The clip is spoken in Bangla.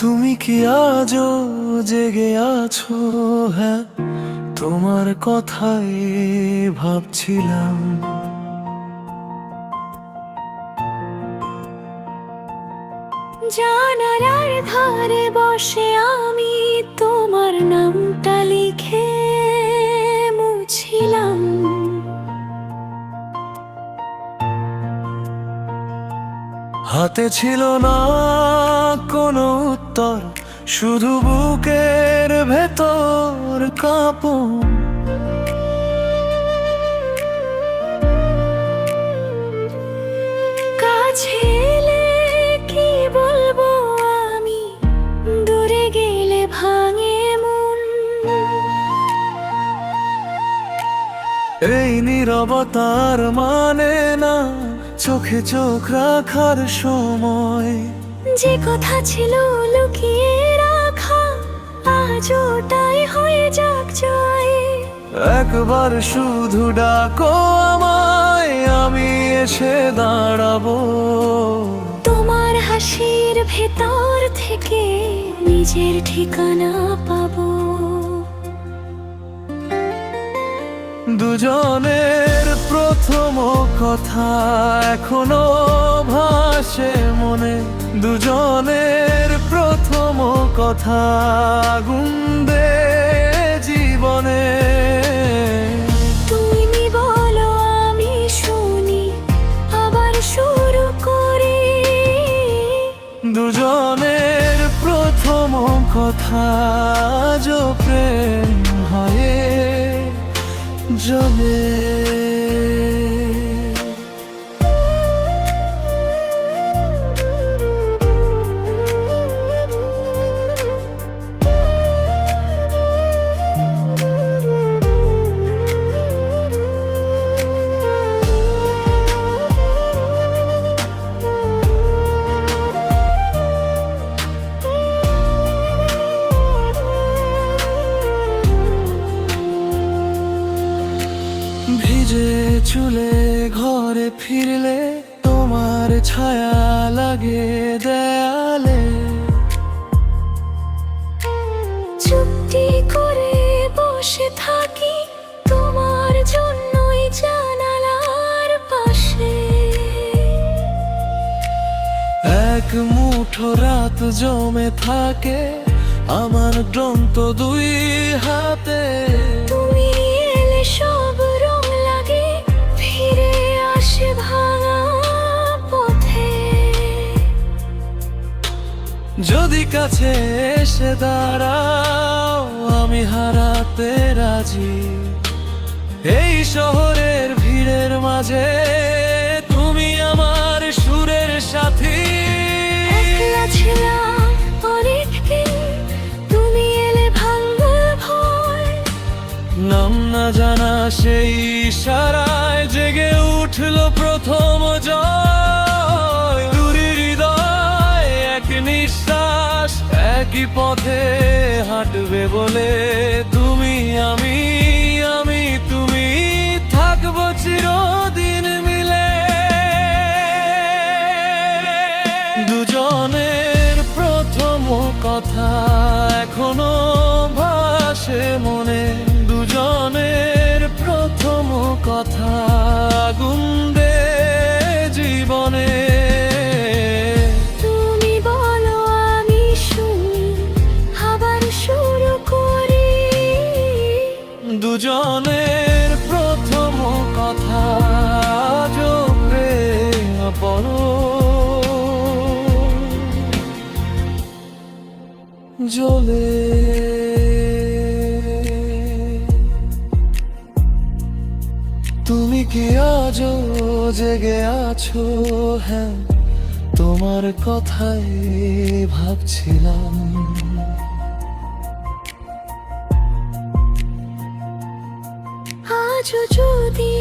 তুমি কি আজও জেগে আছো? হ্যাঁ, তোমার কথাই ভাবছিলাম। জানালার ধারে বসে আমি তোমার নামটা লিখে মুছিলাম। হাতে ছিল না কোনো উত্তর, শুধু বুকের ভেতর কাঁপন। কাছে এলে কি বলবো আমি, দূরে গেলে ভাঙে মন। এই নীরবতার মানে না চোখে চোখ রাখার সময়। যে কথা ছিল লুকিয়ে রাখা, আজ ওটাই হয়ে যাক জয়। একবার শুধু ডাকো আমায়, আমি এসে দাঁড়াবো। তোমার হাসির ভেতর থেকে নিজের ঠিকানা পাবো। দুজনের প্রথম কথা এখনো ভাসে মনে, দুজনের প্রথম কথা আগুন দে জীবনে। তুমি বলো আমি শুনি, আবার শুরু করি। দুজনের প্রথম কথা আজ প্রেম হয়ে জলে। ভিজে চুলে ঘরে ফিরলে তোমার ছায়া লাগে দেয়ালে। চুপটি করে বসে থাকি তোমার জন্যই জানালার পাশে। এক মুঠো রাত জমে থাকে আমার গ্রন্থ দুই হাতে। তুমি এলে সব রং লাগে, ফিরে আসে ভাঙা পথে। যদি কাছে এসে দাঁড়াও আমি হারাতে রাজি। এই শহরের ভিড়ের মাঝে তুমি আমার সুরের সাথী। একলা ছিলাম অনেকদিন, তুমি এলে ভাঙল ভয়। নাম না জানা সেই ইশারায় জেগে উঠল প্রথম জয়। দুরি হৃদয় এক নিঃশ্বাস একই পথে হাঁটবে বলে। তুমি আমি আমি তুমি থাকবো চিরদিন মিলে। দুজনের প্রথম কথা এখনো ভাসে মনে, দুজনের প্রথম কথা আগুন দে জীবনে। তুমি বলো আমি শুনি, আবার শুরু করি। দুজনের প্রথম কথা আজ প্রেম পড়ো জ্বলে। তুমি কি আজও জেগে আছো? হ্যাঁ, তোমার কথাই ভাবছিলাম। আজ যদি